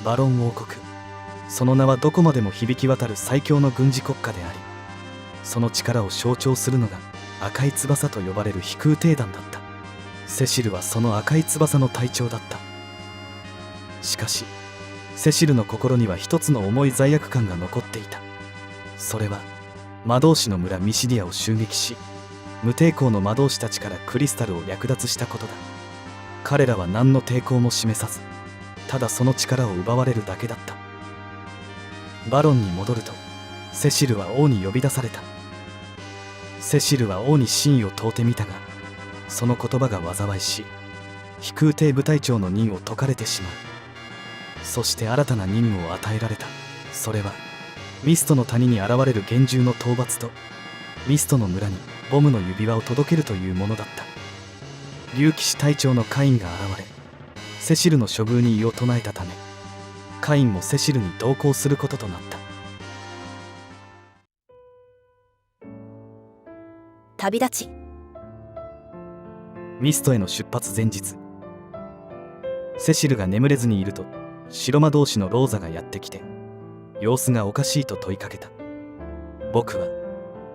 バロン王国、その名はどこまでも響き渡る最強の軍事国家であり、その力を象徴するのが赤い翼と呼ばれる飛空艇団だった。セシルはその赤い翼の隊長だった。しかしセシルの心には一つの重い罪悪感が残っていた。それは魔導士の村ミシディアを襲撃し、無抵抗の魔導士たちからクリスタルを略奪したことだ。彼らは何の抵抗も示さず、ただその力を奪われるだけだった。バロンに戻るとセシルは王に呼び出された。セシルは王に真意を問うてみたが、その言葉が災いし、飛空艇部隊長の任を解かれてしまう。そして新たな任務を与えられた。それはミストの谷に現れる幻獣の討伐と、ミストの村にボムの指輪を届けるというものだった。竜騎士隊長のカインが現れ、セシルの処遇に異を唱えたため、カインもセシルに同行することとなった。旅立ち。ミストへの出発前日、セシルが眠れずにいると白魔導士のローザがやってきて、様子がおかしいと問いかけた。僕は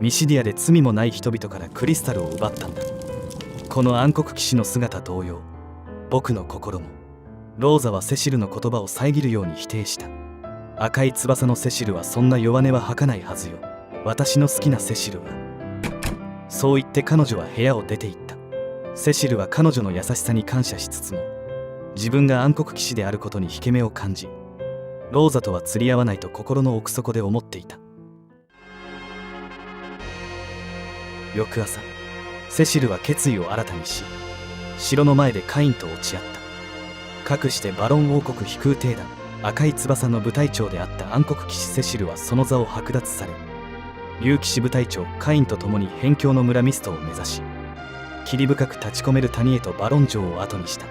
ミシディアで罪もない人々からクリスタルを奪ったんだ。この暗黒騎士の姿同様、僕の心も。ローザはセシルの言葉を遮るように否定した。赤い翼のセシルはそんな弱音は吐かないはずよ。私の好きなセシルは。そう言って彼女は部屋を出て行った。セシルは彼女の優しさに感謝しつつも、自分が暗黒騎士であることに引け目を感じ、ローザとは釣り合わないと心の奥底で思っていた。翌朝、セシルは決意を新たにし、城の前でカインと落ち合った。かくしてバロン王国飛空艇団赤い翼の部隊長であった暗黒騎士セシルはその座を剥奪され、竜騎士部隊長カインと共に辺境の村ミストを目指し、霧深く立ち込める谷へとバロン城を後にした。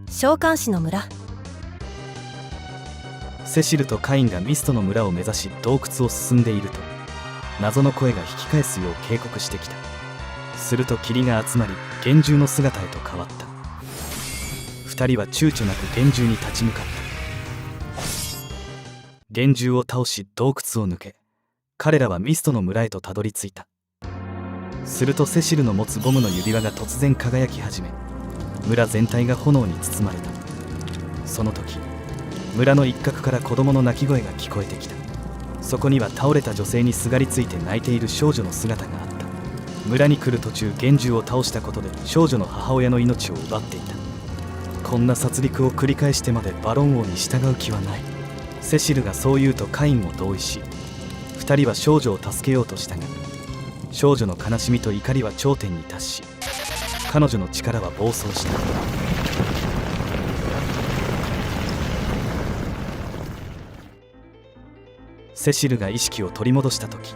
召喚師の村。セシルとカインがミストの村を目指し洞窟を進んでいると、謎の声が引き返すよう警告してきた。すると霧が集まり幻獣の姿へと変わった。二人は躊躇なく幻獣に立ち向かった。幻獣を倒し洞窟を抜け、彼らはミストの村へとたどり着いた。するとセシルの持つボムの指輪が突然輝き始め、村全体が炎に包まれた。その時、村の一角から子供の泣き声が聞こえてきた。そこには倒れた女性にすがりついて泣いている少女の姿があった。村に来る途中、幻獣を倒したことで少女の母親の命を奪っていた。こんな殺戮を繰り返してまでバロン王に従う気はない。セシルがそう言うとカインも同意し、二人は少女を助けようとしたが、少女の悲しみと怒りは頂点に達し、彼女の力は暴走した。セシルが意識を取り戻した時、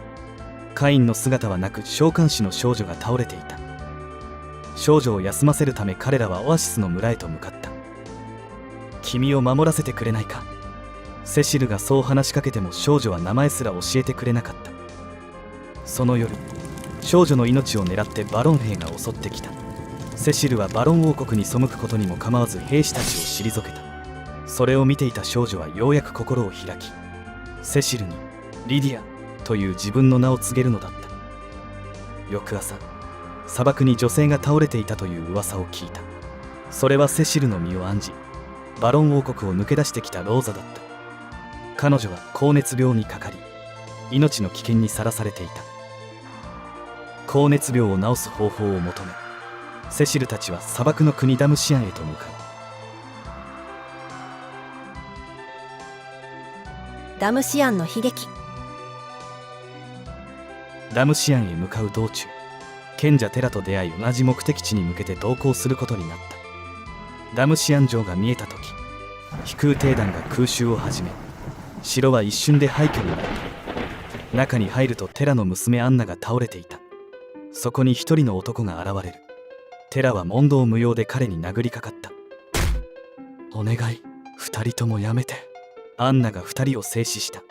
カインの姿はなく召喚師の少女が倒れていた。少女を休ませるため彼らはオアシスの村へと向かった。君を守らせてくれないか。セシルがそう話しかけても少女は名前すら教えてくれなかった。その夜、少女の命を狙ってバロン兵が襲ってきた。セシルはバロン王国に背くことにも構わず兵士たちを退けた。それを見ていた少女はようやく心を開き、セシルにリディアという自分の名を告げるのだった。翌朝、砂漠に女性が倒れていたという噂を聞いた。それはセシルの身を案じ、バロン王国を抜け出してきたローザだった。彼女は高熱病にかかり、命の危険にさらされていた。高熱病を治す方法を求め、セシルたちは砂漠の国ダムシアンへと向かう。ダムシアンの悲劇。ダムシアンへ向かう道中、賢者テラと出会い同じ目的地に向けて同行することになった。ダムシアン城が見えた時、飛空艇団が空襲を始め、城は一瞬で廃墟になった。中に入るとテラの娘アンナが倒れていた。そこに一人の男が現れる。テラは問答無用で彼に殴りかかった。お願い、二人ともやめて。アンナが二人を制止した。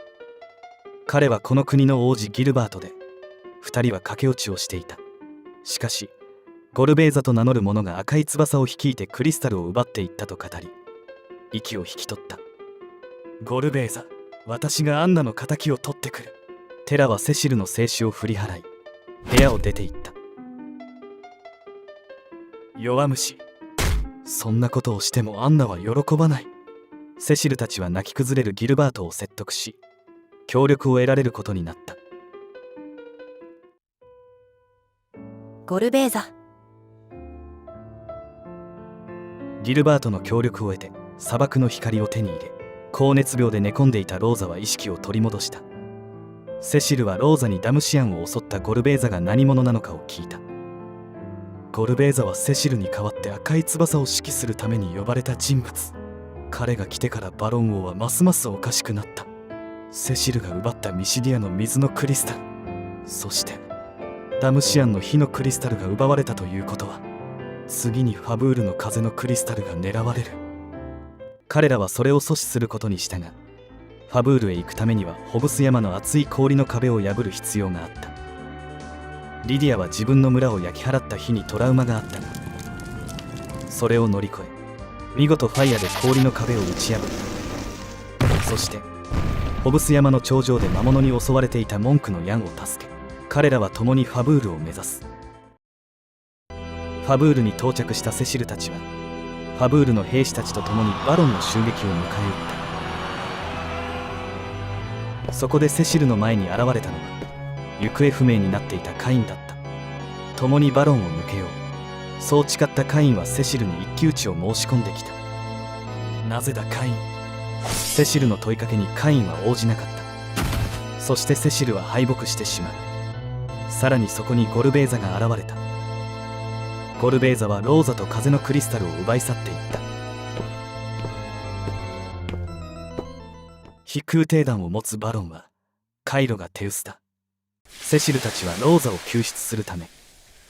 彼はこの国の王子ギルバートで、二人は駆け落ちをしていた。しかしゴルベーザと名乗る者が赤い翼を率いてクリスタルを奪っていったと語り、息を引き取った。ゴルベーザ、私がアンナの仇を取ってくる。テラはセシルの制止を振り払い、部屋を出て行った。弱虫、そんなことをしてもアンナは喜ばない。セシルたちは泣き崩れるギルバートを説得し、協力を得られることになった。ゴルベーザ。ギルバートの協力を得て砂漠の光を手に入れ、高熱病で寝込んでいたローザは意識を取り戻した。セシルはローザにダムシアンを襲ったゴルベーザが何者なのかを聞いた。ゴルベーザはセシルに代わって赤い翼を指揮するために呼ばれた人物。彼が来てからバロン王はますますおかしくなった。セシルが奪ったミシディアの水のクリスタル、そしてダムシアンの火のクリスタルが奪われたということは、次にファブールの風のクリスタルが狙われる。彼らはそれを阻止することにしたが、ファブールへ行くためにはホブス山の厚い氷の壁を破る必要があった。リディアは自分の村を焼き払った日にトラウマがあったが、それを乗り越え見事ファイヤで氷の壁を打ち破った。そしてホブス山の頂上で魔物に襲われていた文句のヤンを助け、彼らは共にファブールを目指す。ファブールに到着したセシルたちはファブールの兵士たちと共にバロンの襲撃を迎え撃った。そこでセシルの前に現れたのは行方不明になっていたカインだった。共にバロンを抜けよう、そう誓ったカインはセシルに一騎打ちを申し込んできた。なぜだカイン。セシルの問いかけにカインは応じなかった。そしてセシルは敗北してしまう。さらにそこにゴルベーザが現れた。ゴルベーザはローザと風のクリスタルを奪い去っていった。飛空艇団を持つバロンはカイロが手薄だ。セシルたちはローザを救出するため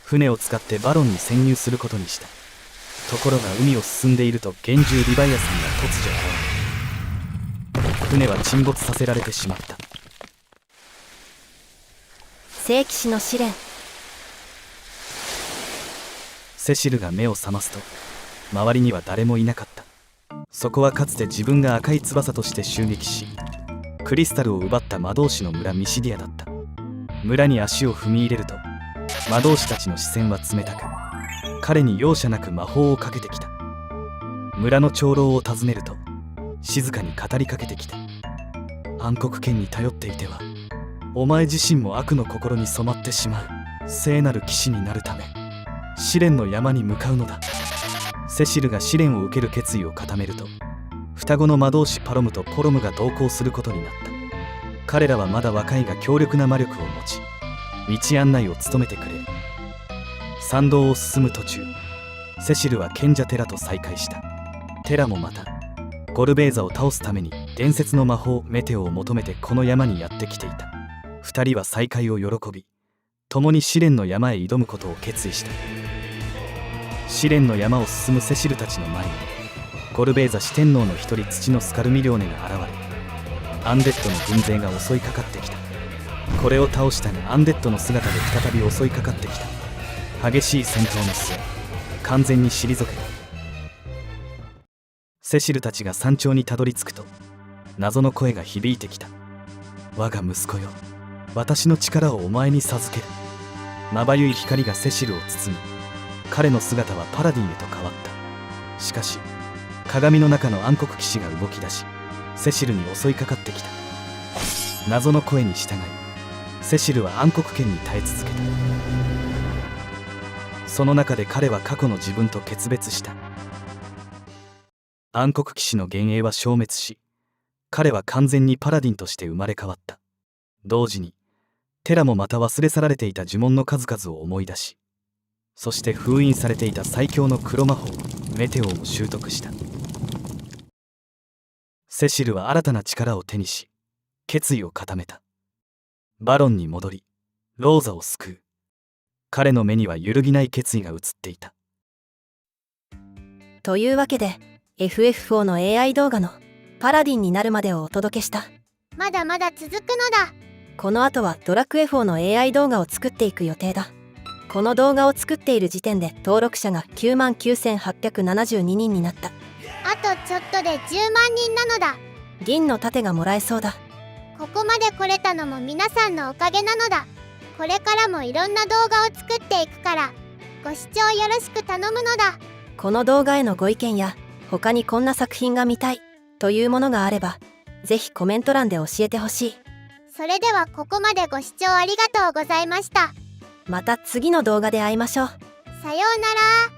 船を使ってバロンに潜入することにした。ところが海を進んでいると幻獣リヴァイアさんが突如現れ、船は沈没させられてしまった。聖騎士の試練。セシルが目を覚ますと周りには誰もいなかった。そこはかつて自分が赤い翼として襲撃しクリスタルを奪った魔導士の村ミシディアだった。村に足を踏み入れると魔導士たちの視線は冷たく、彼に容赦なく魔法をかけてきた。村の長老を訪ねると静かに語りかけてきた。暗黒剣に頼っていてはお前自身も悪の心に染まってしまう。聖なる騎士になるため試練の山に向かうのだ。セシルが試練を受ける決意を固めると双子の魔導士パロムとポロムが同行することになった。彼らはまだ若いが強力な魔力を持ち道案内を務めてくれる。参道を進む途中セシルは賢者テラと再会した。テラもまたゴルベーザを倒すために伝説の魔法メテオを求めてこの山にやってきていた。二人は再会を喜び共に試練の山へ挑むことを決意した。試練の山を進むセシルたちの前にゴルベーザ四天王の一人土のスカルミリョーネが現れ、アンデッドの軍勢が襲いかかってきた。これを倒したがアンデッドの姿で再び襲いかかってきた。激しい戦闘の末完全に退けた。セシルたちが山頂にたどり着くと謎の声が響いてきた。我が息子よ、私の力をお前に授ける。まばゆい光がセシルを包み、彼の姿はパラディンへと変わった。しかし鏡の中の暗黒騎士が動き出しセシルに襲いかかってきた。謎の声に従いセシルは暗黒剣に耐え続けた。その中で彼は過去の自分と決別した。暗黒騎士の幻影は消滅し彼は完全にパラディンとして生まれ変わった。同時にテラもまた忘れ去られていた呪文の数々を思い出し、そして封印されていた最強の黒魔法メテオも習得した。セシルは新たな力を手にし決意を固めた。バロンに戻りローザを救う。彼の目には揺るぎない決意が映っていた。というわけで FF4 の AI 動画のパラディンになるまでをお届けした。まだまだ続くのだ。この後はドラクエ4の AI 動画を作っていく予定だ。この動画を作っている時点で登録者が99,872人になった。あとちょっとで10万人なのだ。銀の盾がもらえそうだ。ここまで来れたのも皆さんのおかげなのだ。これからもいろんな動画を作っていくから、ご視聴よろしく頼むのだ。この動画へのご意見や、他にこんな作品が見たいというものがあれば、ぜひコメント欄で教えてほしい。それではここまでご視聴ありがとうございました。また次の動画で会いましょう。さようなら。